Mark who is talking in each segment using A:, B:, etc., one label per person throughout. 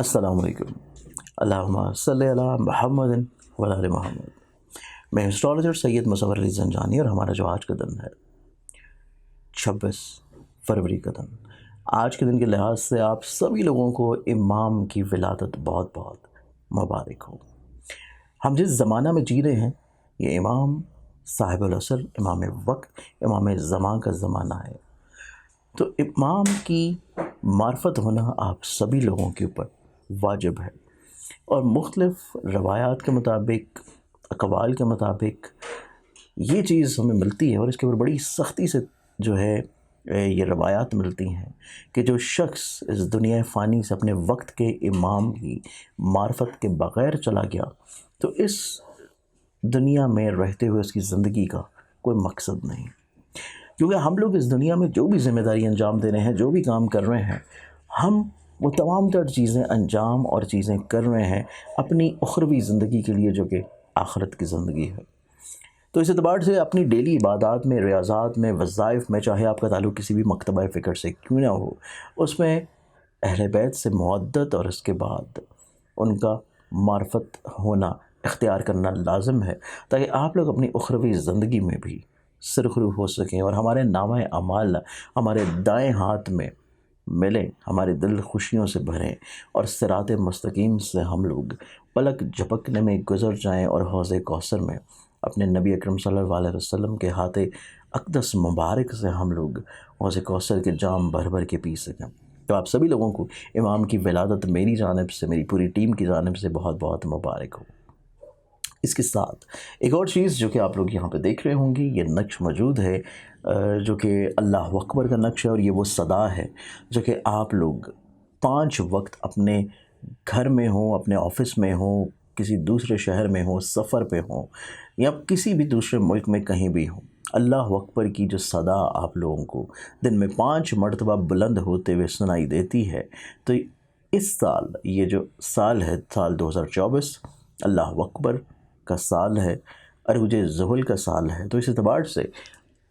A: السلام علیکم۔ اللہم صلی علی محمد وعلی آل محمد۔ میں اسٹرالوجر سید مصور علی زنجانی، اور ہمارا جو آج کا دن ہے 26 فروری کا دن، آج کے دن کے لحاظ سے آپ سبھی لوگوں کو امام کی ولادت بہت بہت مبارک ہو۔ ہم جس زمانہ میں جی رہے ہیں یہ امام صاحب العصر، امام وقت، امام زمان کا زمانہ ہے، تو امام کی معرفت ہونا آپ سبھی لوگوں کے اوپر واجب ہے، اور مختلف روایات کے مطابق، اقوال کے مطابق یہ چیز ہمیں ملتی ہے، اور اس کے اوپر بڑی سختی سے جو ہے یہ روایات ملتی ہیں کہ جو شخص اس دنیا فانی سے اپنے وقت کے امام کی معرفت کے بغیر چلا گیا تو اس دنیا میں رہتے ہوئے اس کی زندگی کا کوئی مقصد نہیں، کیونکہ ہم لوگ اس دنیا میں جو بھی ذمہ داری انجام دے رہے ہیں، جو بھی کام کر رہے ہیں، ہم وہ تمام تر چیزیں انجام اور چیزیں کر رہے ہیں اپنی اخروی زندگی کے لیے، جو کہ آخرت کی زندگی ہے۔ تو اس اعتبار سے اپنی ڈیلی عبادات میں، ریاضات میں، وظائف میں، چاہے آپ کا تعلق کسی بھی مکتبہ فکر سے کیوں نہ ہو، اس میں اہل بیت سے مودت اور اس کے بعد ان کا معرفت ہونا، اختیار کرنا لازم ہے، تاکہ آپ لوگ اپنی اخروی زندگی میں بھی سرخرو ہو سکیں، اور ہمارے نامہ اعمال ہمارے دائیں ہاتھ میں ملیں، ہمارے دل خوشیوں سے بھریں، اور صراط مستقیم سے ہم لوگ پلک جھپکنے میں گزر جائیں، اور حوض کوثر میں اپنے نبی اکرم صلی اللہ علیہ وسلم کے ہاتھ اقدس مبارک سے ہم لوگ حوض کوثر کے جام بھر بھر کے پی سکیں۔ تو آپ سبھی لوگوں کو امام کی ولادت میری جانب سے، میری پوری ٹیم کی جانب سے بہت بہت مبارک ہو۔ اس کے ساتھ ایک اور چیز جو کہ آپ لوگ یہاں پہ دیکھ رہے ہوں گی، یہ نقش موجود ہے جو کہ اللہ اکبر کا نقش ہے، اور یہ وہ صدا ہے جو کہ آپ لوگ 5 وقت اپنے گھر میں ہوں، اپنے آفس میں ہوں، کسی دوسرے شہر میں ہوں، سفر پہ ہوں، یا کسی بھی دوسرے ملک میں کہیں بھی ہوں، اللہ اکبر کی جو صدا آپ لوگوں کو دن میں 5 مرتبہ بلند ہوتے ہوئے سنائی دیتی ہے، تو اس سال، یہ جو سال ہے، سال 2024 اللہ اکبر کا سال ہے، عروج ظہل کا سال ہے، تو اس اعتبار سے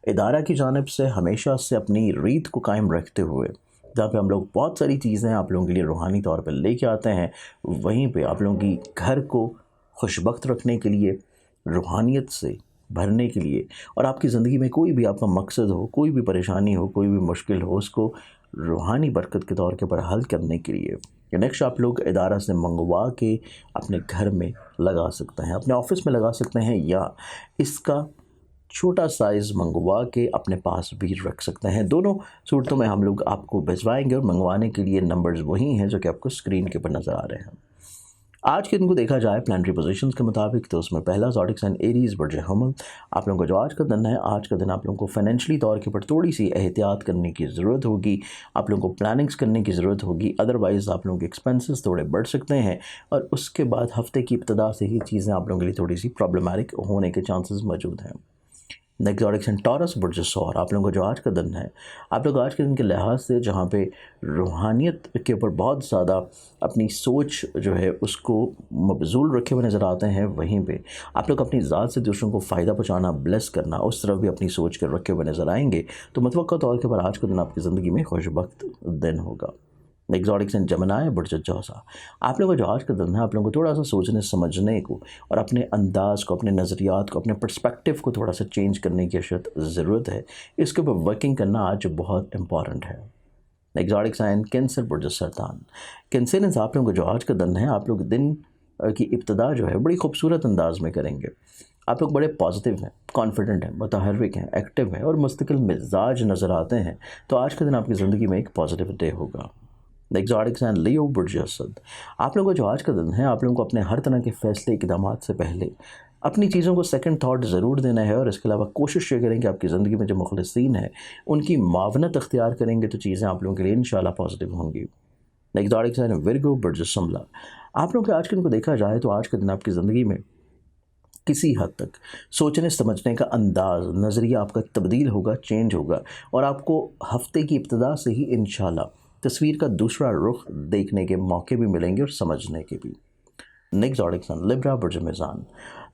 A: ادارہ کی جانب سے ہمیشہ سے اپنی ریت کو قائم رکھتے ہوئے، جہاں پہ ہم لوگ بہت ساری چیزیں آپ لوگوں کے لیے روحانی طور پہ لے کے آتے ہیں، وہیں پہ آپ لوگوں کی گھر کو خوشبخت رکھنے کے لیے، روحانیت سے بھرنے کے لیے، اور آپ کی زندگی میں کوئی بھی آپ کا مقصد ہو، کوئی بھی پریشانی ہو، کوئی بھی مشکل ہو، اس کو روحانی برکت کے طور کے پر حل کرنے کے لیے یہ نقش آپ لوگ ادارہ سے منگوا کے اپنے گھر میں لگا سکتے ہیں، اپنے آفس میں لگا سکتے ہیں، یا اس کا چھوٹا سائز منگوا کے اپنے پاس بھی رکھ سکتے ہیں۔ دونوں صورتوں میں ہم لوگ آپ کو بھجوائیں گے، اور منگوانے کے لیے نمبرز وہی ہیں جو کہ آپ کو اسکرین کے اوپر نظر آ رہے ہیں۔ آج کے دن کو دیکھا جائے پلانٹری پوزیشنز کے مطابق، تو اس میں پہلا زوڈک سائن ایریز برج حمل۔ آپ لوگوں کا جو آج کا دن ہے، آج کا دن آپ لوگوں کو فائنینشلی طور کے اوپر تھوڑی سی احتیاط کرنے کی ضرورت ہوگی، آپ لوگوں کو پلاننگز کرنے کی ضرورت ہوگی، ادروائز آپ لوگوں کے ایکسپینسز تھوڑے بڑھ سکتے ہیں، اور اس کے بعد ہفتے کی ابتدا سے ہی چیزیں آپ لوگوں کے لیے تھوڑی سی پرابلمٹک ہونے کے چانسز موجود ہیں۔ نیکسٹ زوڈک سائن ٹورس برج ثور۔ آپ لوگوں کا جو آج کا دن ہے، آپ لوگ آج کے دن کے لحاظ سے جہاں پہ روحانیت کے اوپر بہت زیادہ اپنی سوچ جو ہے اس کو مبذول رکھے ہوئے نظر آتے ہیں، وہیں پہ آپ لوگ اپنی ذات سے دوسروں کو فائدہ پہنچانا، بلیس کرنا، اس طرف بھی اپنی سوچ کر رکھے ہوئے نظر آئیں گے، تو متوقع طور کے پر آج کا دن آپ کی زندگی میں خوشبخت دن ہوگا۔ نیکسٹ زوڈک سائن جمنائے برج جوزا۔ آپ لوگوں کا جو آج کا دن ہے، آپ لوگوں کو تھوڑا سا سوچنے سمجھنے کو، اور اپنے انداز کو، اپنے نظریات کو، اپنے پرسپیکٹیو کو تھوڑا سا چینج کرنے کی اشد ضرورت ہے، اس کے اوپر ورکنگ کرنا آج بہت امپورٹنٹ ہے۔ نیکسٹ زوڈک سائن کینسر برج سرطان۔ کینسرینس، آپ لوگوں کا جو آج کا دن ہے، آپ لوگ دن کی ابتدا جو ہے بڑی خوبصورت انداز میں کریں گے، آپ لوگ بڑے پازیٹیو ہیں، کانفیڈنٹ ہیں، متحرک ہیں، ایکٹیو ہیں، اور مستقل مزاج نظر آتے ہیں، تو آج کا دن آپ کی زندگی میں ایک پازیٹیو ڈے ہوگا۔ نیکسٹ زوڈک سائن لیو برج اسد۔ آپ لوگوں کا جو آج کا دن ہے، آپ لوگوں کو اپنے ہر طرح کے فیصلے، اقدامات سے پہلے اپنی چیزوں کو سیکنڈ تھاٹ ضرور دینا ہے، اور اس کے علاوہ کوشش یہ کریں کہ آپ کی زندگی میں جو مخلصین ہیں ان کی معاونت اختیار کریں گے، تو چیزیں آپ لوگوں کے لیے انشاءاللہ پازیٹیو ہوں گی۔ نیکسٹ زوڈک سائن ورگو برج سملا۔ آپ لوگوں کے آج کے دن کو دیکھا جائے تو آج کے دن آپ کی زندگی میں کسی حد تک سوچنے سمجھنے کا انداز، نظریہ آپ کا تبدیل ہوگا، چینج ہوگا، اور آپ کو ہفتے کی ابتدا سے ہی انشاءاللہ تصویر کا دوسرا رخ دیکھنے کے موقع بھی ملیں گے، اور سمجھنے کے بھی۔ نیکسٹ زوڈک سائن لبرا برج میزان۔